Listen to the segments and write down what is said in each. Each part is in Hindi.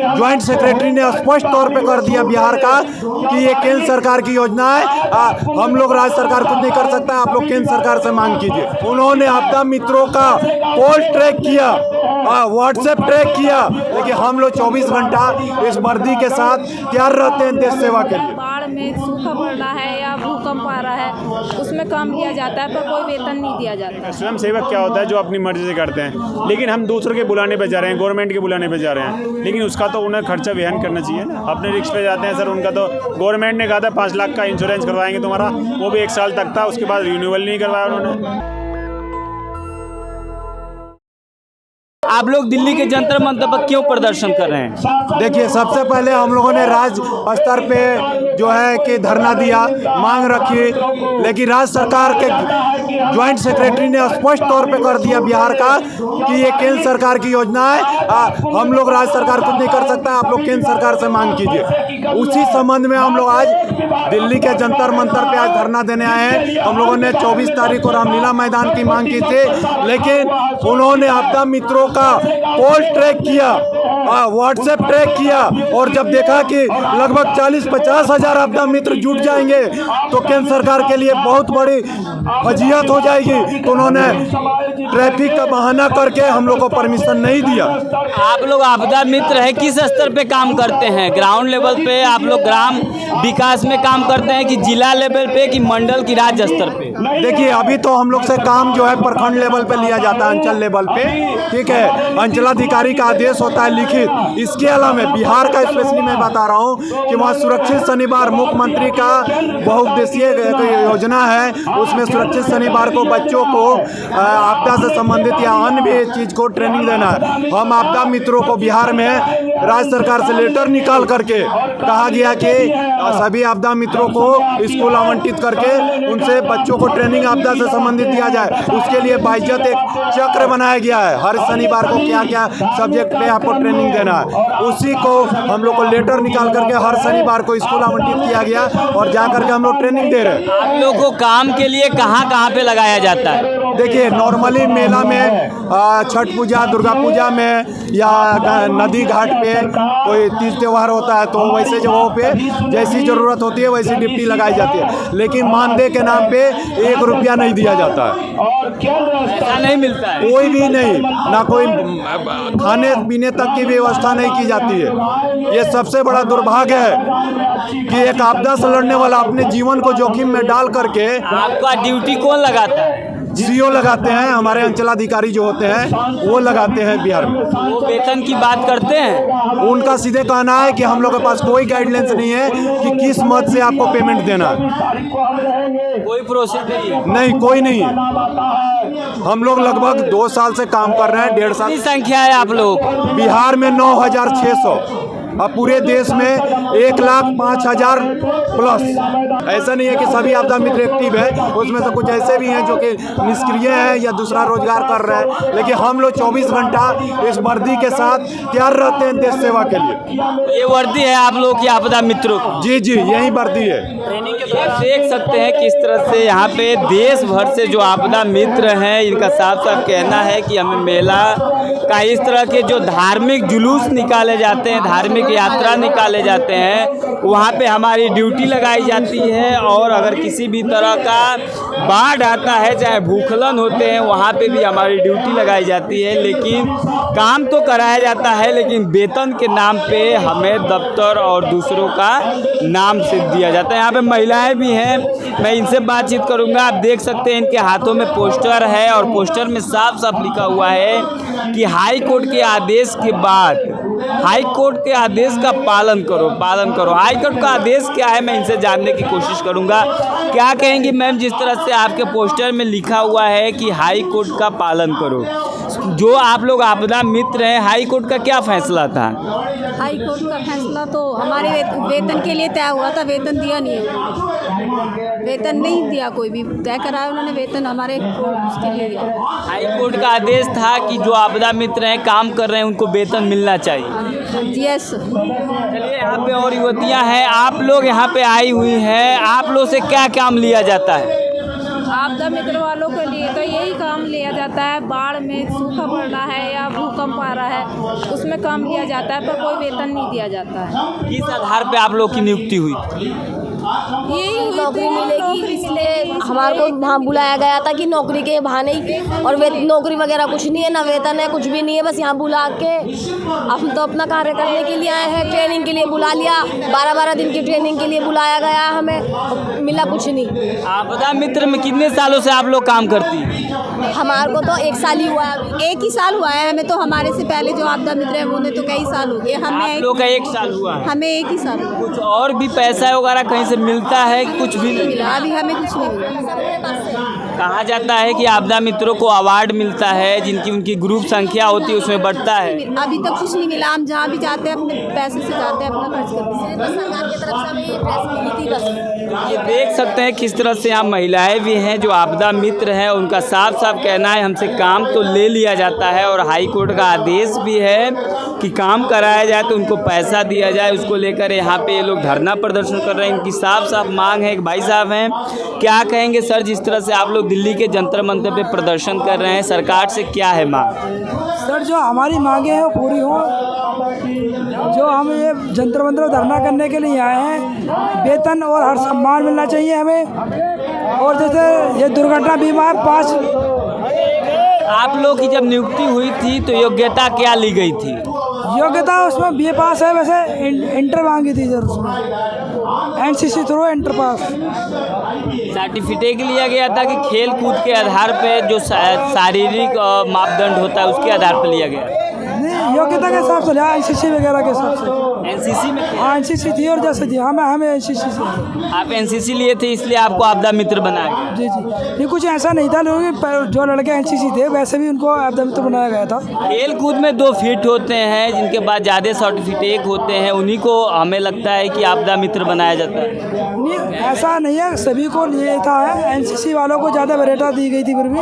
ज्वाइंट सेक्रेटरी ने स्पष्ट तौर पे कर दिया बिहार का कि ये केंद्र सरकार की योजना है। हम लोग राज्य सरकार कुछ नहीं कर सकता, आप लोग केंद्र सरकार से मांग कीजिए। उन्होंने आपदा मित्रों का कॉल ट्रैक किया, व्हाट्सएप ट्रैक किया, लेकिन हम लोग 24 घंटा इस वर्दी के साथ तैयार रहते हैं देश सेवा के लिए। बाढ़ में सूखा पड़ रहा है या भूकंप आ रहा है, उसमें काम किया जाता है पर कोई वेतन नहीं दिया जाता। स्वयं सेवक क्या होता है जो अपनी मर्जी से करते हैं, लेकिन हम दूसरों के बुलाने पे जा रहे हैं, गवर्नमेंट के बुलाने पे जा रहे हैं, लेकिन उसका तो उन्हें खर्चा वहन करना चाहिए ना। अपने रिक्स पे जाते हैं सर, उनका तो गवर्नमेंट ने कहा था 5 लाख का इंश्योरेंस करवाएंगे तुम्हारा, वो भी 1 साल तक था, उसके बाद रिन्यूअल नहीं करवाया उन्होंने। आप लोग दिल्ली के जंतर मंतर पर क्यों प्रदर्शन कर रहे हैं? देखिए, सबसे पहले हम लोगों ने राज्य स्तर पे जो है कि धरना दिया, मांग रखी, लेकिन राज्य सरकार के ज्वाइंट सेक्रेटरी ने स्पष्ट तौर पे कर दिया बिहार का कि ये केंद्र सरकार की योजना है। हम लोग राज्य सरकार कुछ नहीं कर सकता, आप लोग केंद्र सरकार से मांग कीजिए। उसी संबंध में हम लोग आज दिल्ली के जंतर मंतर पे आज धरना देने आए हैं। हम लोगों ने 24 तारीख को रामलीला मैदान की मांग की थी, लेकिन उन्होंने आपदा मित्रों का कॉल ट्रैक किया, व्हाट्सएप ट्रैक किया, और जब देखा कि लगभग 40-50 हज़ार आपदा मित्र जुट जाएंगे तो केंद्र सरकार के लिए बहुत बड़ी फजीहत हो जाएगी, तो उन्होंने ट्रैफिक का बहाना करके हम लोग को परमिशन नहीं दिया। आप लोग आपदा मित्र है, किस स्तर पे काम करते हैं? ग्राउंड लेवल पे आप लोग ग्राम विकास में काम करते हैं कि जिला लेवल पे कि मंडल की राज्य स्तर पे? देखिए, अभी तो हम लोग से काम जो है प्रखंड लेवल पे लिया जाता है, अंचल लेवल पे, ठीक है। अंचलाधिकारी का आदेश होता है लिखित। इसके अलावा बिहार का स्पेशली मैं बता रहा हूँ कि वहाँ सुरक्षित शनिवार मुख्यमंत्री का बहुउद्देशीय योजना है, उसमें सुरक्षित शनिवार को बच्चों को आपदा से संबंधित या अन्य भी चीज़ को ट्रेनिंग देना है। हम आपदा मित्रों को बिहार में राज्य सरकार से लेटर निकाल करके कहा गया कि सभी आपदा मित्रों को स्कूल आवंटित करके उनसे बच्चों को ट्रेनिंग आपदा से संबंधित दिया जाए। उसके लिए बाइज्जत एक चक्र बनाया गया है, हर शनिवार को क्या क्या सब्जेक्ट पे आपको ट्रेनिंग देना है, उसी को हम लोग को लेटर निकाल करके हर शनिवार को स्कूल आवंटित किया गया और जा करके हम लोग ट्रेनिंग दे रहे हैं। आप लोग को काम के लिए कहाँ कहाँ पे लगाया जाता है? देखिए, नॉर्मली मेला में, छठ पूजा, दुर्गा पूजा में, या नदी घाट पे कोई तीज त्यौहार होता है तो वैसे जगहों पे जैसी ज़रूरत होती है वैसी ड्यूटी लगाई जाती है, लेकिन मानदेय के नाम पे 1 रुपया नहीं दिया जाता है। ऐसा नहीं मिलता है? कोई भी नहीं, ना कोई खाने पीने तक की व्यवस्था नहीं की जाती है। ये सबसे बड़ा दुर्भाग्य है कि एक आपदा से लड़ने वाला अपने जीवन को जोखिम में डाल करके। आपका ड्यूटी कौन लगाता है? सीओ लगाते हैं, हमारे अंचलाधिकारी जो होते हैं वो लगाते हैं बिहार में। वो वेतन की बात करते हैं? उनका सीधे कहना है कि हम लोग के पास कोई गाइडलाइंस नहीं है कि किस मद से आपको पेमेंट देना है। कोई प्रोसीजर नहीं, कोई नहीं है। हम लोग लगभग 2 साल से काम कर रहे हैं, 1.5 साल। कितनी संख्या है आप लोग? बिहार में 9,600 और पूरे देश में 1,05,000 प्लस। ऐसा नहीं है कि सभी आपदा मित्र एक्टिव है, उसमें से कुछ ऐसे भी हैं जो कि निष्क्रिय हैं या दूसरा रोजगार कर रहे हैं, लेकिन हम लोग 24 घंटा इस वर्दी के साथ तैयार रहते हैं देश सेवा के लिए। ये वर्दी है आप लोग की आपदा मित्रों की? जी जी, यही वर्दी है। देख सकते हैं किस तरह से यहाँ पे देश भर से जो आपदा मित्र हैं, इनका साफ साफ कहना है कि हमें मेला का इस तरह के जो धार्मिक जुलूस निकाले जाते हैं, धार्मिक यात्रा निकाले जाते हैं, वहाँ पे हमारी ड्यूटी लगाई जाती है। और अगर किसी भी तरह का बाढ़ आता है, चाहे भूखलन होते हैं, वहाँ पे भी हमारी ड्यूटी लगाई जाती है। लेकिन काम तो कराया जाता है, लेकिन वेतन के नाम पे हमें दफ्तर और दूसरों का नाम से दिया जाता है। यहाँ पे महिलाएं भी हैं, मैं इनसे बातचीत करूँगा। आप देख सकते हैं इनके हाथों में पोस्टर है और पोस्टर में साफ साफ लिखा हुआ है कि हाई कोर्ट के आदेश के बाद, हाई कोर्ट के आदेश का पालन करो, पालन करो। हाई कोर्ट का आदेश क्या है, मैं इनसे जानने की कोशिश करूंगा। क्या कहेंगी मैम, जिस तरह से आपके पोस्टर में लिखा हुआ है कि हाई कोर्ट का पालन करो, जो आप लोग आपदा मित्र हैं, हाई कोर्ट का क्या फैसला था? हाई कोर्ट का फैसला तो हमारे वेतन के लिए तय हुआ था, वेतन दिया नहीं है, वेतन नहीं दिया, कोई भी तय कराया उन्होंने, वेतन हमारे उसके लिए दिया। हाई कोर्ट का आदेश था कि जो आपदा मित्र हैं, काम कर रहे हैं, उनको वेतन मिलना चाहिए। यस। चलिए, यहाँ पे और युवतियाँ हैं, आप लोग यहाँ पे आई हुई हैं, आप लोग से क्या काम लिया जाता है? आपदा मित्र वालों के लिए तो यही काम लिया जाता है, बाढ़ में सूखा पड़ रहा है या भूकंप आ रहा है उसमें काम लिया जाता है, पर कोई वेतन नहीं दिया जाता है। किस आधार पे आप लोग की नियुक्ति हुई थी? यही नौकरी मिलेगी इसलिए हमारे को वहाँ बुलाया गया था कि नौकरी के बहाने ही, और नौकरी वगैरह कुछ नहीं है, ना वेतन है, कुछ भी नहीं है। बस यहाँ बुला के हम तो अपना कार्य करने के लिए आए हैं। ट्रेनिंग के लिए बुला लिया, 12-12 दिन की ट्रेनिंग के लिए बुलाया गया, हमें मिला कुछ नहीं। आपदा मित्र में कितने सालों से आप लोग काम करती हैं? हमारे को तो 1 साल ही हुआ है अभी। 1 ही साल हुआ है हमें, तो हमारे से पहले जो आपदा मित्र है उन्हें तो कई साल हो गए। आप लोग का 1 साल हुआ है। हमें 1 ही साल हुआ। कुछ और भी पैसा वगैरह कहीं से मिलता है? कुछ भी नहीं मिला, अभी हमें कुछ नहीं मिला। कहा जाता है कि आपदा मित्रों को अवार्ड मिलता है, जिनकी उनकी ग्रुप संख्या होती है उसमें बढ़ता है। अभी तक कुछ नहीं मिला। हम जहाँ भी जाते हैं अपने पैसे से जाते हैं, अपना खर्च करते हैं। बस सरकार की तरफ से हमें ये ड्रेस मिली थी बस। ये देख सकते हैं किस तरह से यहाँ महिलाएं भी हैं जो आपदा मित्र हैं। उनका साफ साफ कहना है हमसे काम तो ले लिया जाता है और हाई कोर्ट का आदेश भी है कि काम कराया जाए तो उनको पैसा दिया जाए। उसको लेकर यहाँ पे ये लोग धरना प्रदर्शन कर रहे हैं। इनकी साफ साफ मांग है। एक भाई साहब हैं, क्या कहेंगे सर, जिस तरह से आप लोग दिल्ली के जंतर मंतर पे प्रदर्शन कर रहे हैं, सरकार से क्या है मांग? सर, जो हमारी मांगे हैं वो पूरी हों। जो हम ये जंतर मंतर धरना करने के लिए आए हैं, वेतन और हर सम्मान मिलना चाहिए हमें। और जैसे ये दुर्घटना बीमा है 5। आप लोग की जब नियुक्ति हुई थी तो योग्यता क्या ली गई थी? योग्यता उसमें BA पास है, वैसे इंटर मांगी थी सर उसमें, NCC through inter pass. Certificate लिया गया था कि खेल कूद के आधार पे जो शारीरिक मापदंड होता है उसके आधार पर लिया गया? नहीं, योग्यता के हिसाब से लिया, NCC वगैरह के हिसाब से। NCC में हाँ, NCC थी और जैसे थी हमें NCC से। आप NCC लिए थे इसलिए आपको आपदा मित्र बनाया गया? जी जी, नहीं कुछ ऐसा नहीं था। लोग जो लड़के NCC थे वैसे भी उनको आपदा मित्र बनाया गया था। खेल कूद में 2 फीट होते हैं जिनके बाद ज़्यादा सर्टिफिकेट होते हैं, उन्हीं को हमें लगता है कि आपदा मित्र बनाया जाता है। नहीं, ऐसा नहीं है, सभी को लिए था। NCC वालों को ज़्यादा वरीयता दी गई थी, फिर भी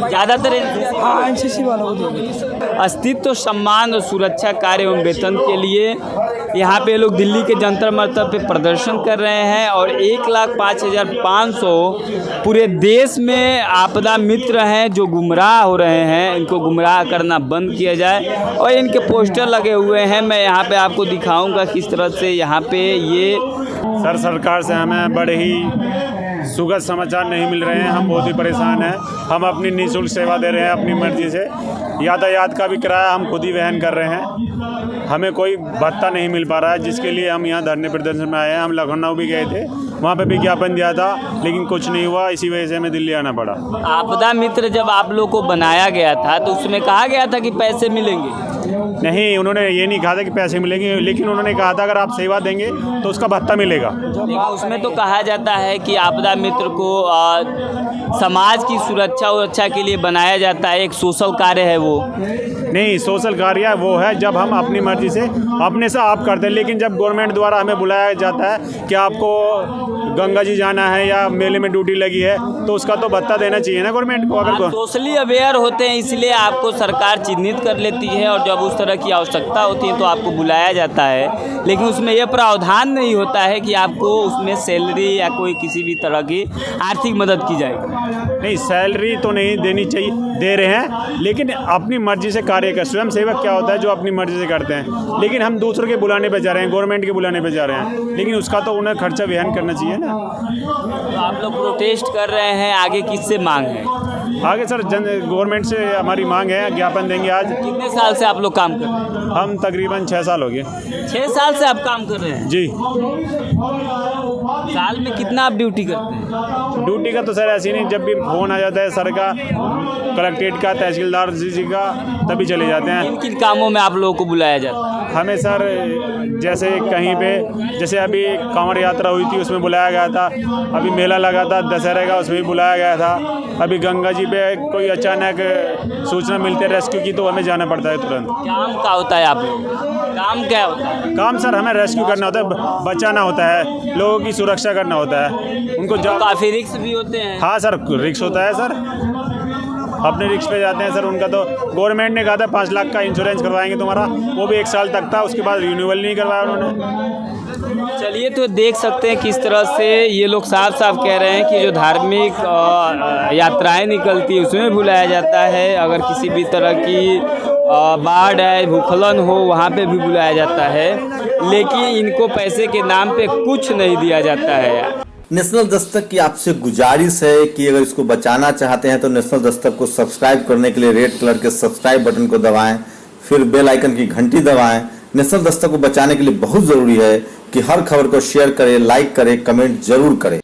ज़्यादातर हाँ NCC वालों को दी गई थी। अस्तित्व, सम्मान और सुरक्षा कार्य एवं वेतन के लिए यहाँ पे लोग दिल्ली के जंतर मंतर पे प्रदर्शन कर रहे हैं और 1,05,500 पूरे देश में आपदा मित्र हैं जो गुमराह हो रहे हैं। इनको गुमराह करना बंद किया जाए और इनके पोस्टर लगे हुए हैं। मैं यहाँ पे आपको दिखाऊंगा किस तरह से यहाँ पे ये सर, सरकार से हमें बड़े ही सुखद समाचार नहीं मिल रहे हैं। हम बहुत ही परेशान हैं। हम अपनी निःशुल्क सेवा दे रहे हैं अपनी मर्जी से। यातायात का भी किराया हम खुद ही वहन कर रहे हैं। हमें कोई भत्ता नहीं मिल पा रहा है, जिसके लिए हम यहाँ धरने प्रदर्शन में आए हैं। हम लखनऊ भी गए थे, वहाँ पे विज्ञापन दिया था, लेकिन कुछ नहीं हुआ। इसी वजह से हमें दिल्ली आना पड़ा। आपदा मित्र जब आप लोग को बनाया गया था तो उसमें कहा गया था कि पैसे मिलेंगे? नहीं, उन्होंने ये नहीं कहा था कि पैसे मिलेंगे, लेकिन उन्होंने कहा था अगर आप सेवा देंगे तो उसका भत्ता मिलेगा। लेकिन उसमें तो कहा जाता है कि आपदा मित्र को समाज की सुरक्षा के लिए बनाया जाता है, एक सोशल कार्य है वो। नहीं, सोशल कार्य वो है जब हम अपनी मर्जी से अपने से आप करते हैं, लेकिन जब गवर्नमेंट द्वारा हमें बुलाया जाता है कि आपको गंगा जी जाना है या मेले में ड्यूटी लगी है, तो उसका तो भत्ता देना चाहिए ना गवर्नमेंट को। अगर सोशली अवेयर होते हैं इसलिए आपको सरकार चिन्हित कर लेती है और जब उस तरह की आवश्यकता होती है तो आपको बुलाया जाता है। लेकिन उसमें यह प्रावधान नहीं होता है कि आपको उसमें सैलरी या कोई किसी भी तरह की आर्थिक मदद की जाएगी। नहीं, सैलरी तो नहीं देनी चाहिए, दे रहे हैं, लेकिन अपनी मर्जी से कार्य कर। स्वयं सेवक क्या होता है? जो अपनी मर्जी से करते हैं। लेकिन हम दूसरों के बुलाने पे जा रहे हैं, गवर्नमेंट के बुलाने पे जा रहे हैं, लेकिन उसका तो उन्हें खर्चा वहन करना चाहिए ना। तो आप लोग प्रोटेस्ट कर रहे हैं, आगे किससे मांग है? आगे सर गवर्नमेंट से हमारी मांग है, ज्ञापन देंगे आज। कितने साल से आप लोग काम कर रहे हैं? हम तकरीबन 6 साल हो गए। 6 साल से आप काम कर रहे हैं? जी। साल में कितना आप ड्यूटी करते हैं? ड्यूटी का तो सर ऐसी नहीं, जब भी फ़ोन आ जाता है सर का, कलेक्ट्रेट का, तहसीलदार जी का, तभी चले जाते हैं। किन किन कामों में आप लोगों को बुलाया जाता है? हमें सर जैसे कहीं पे, जैसे अभी कांवड़ यात्रा हुई थी उसमें बुलाया गया था, अभी मेला लगा था दशहरे का, उसमें भी बुलाया गया था। अभी गंगा जी पे कोई अचानक सूचना मिलती है रेस्क्यू की, तो हमें जाना पड़ता है तुरंत। काम क्या होता है आप लोग? काम क्या होता है? काम सर हमें रेस्क्यू करना होता है, बचाना होता है, लोगों की सुरक्षा करना होता है, उनको काफ़ी रिस्क भी होते हैं। हाँ सर, रिस्क होता है सर। अपने रिक्स पे जाते हैं सर, उनका तो गवर्नमेंट ने कहा था 5 लाख का इंश्योरेंस करवाएंगे तुम्हारा, वो भी 1 साल तक था, उसके बाद रिन्यूअल नहीं करवाया उन्होंने। चलिए, तो देख सकते हैं किस तरह से ये लोग साफ साफ कह रहे हैं कि जो धार्मिक यात्राएं निकलती है उसमें बुलाया जाता है, अगर किसी भी तरह की बाढ़ है, भूस्खलन हो, वहाँ पे भी बुलाया जाता है, लेकिन इनको पैसे के नाम पे कुछ नहीं दिया जाता है। नेशनल दस्तक की आपसे गुजारिश है कि अगर इसको बचाना चाहते हैं तो नेशनल दस्तक को सब्सक्राइब करने के लिए रेड कलर के सब्सक्राइब बटन को दबाएं, फिर बेल आइकन की घंटी दबाएं। नेशनल दस्तक को बचाने के लिए बहुत जरूरी है कि हर खबर को शेयर करें, लाइक करें, कमेंट जरूर करें।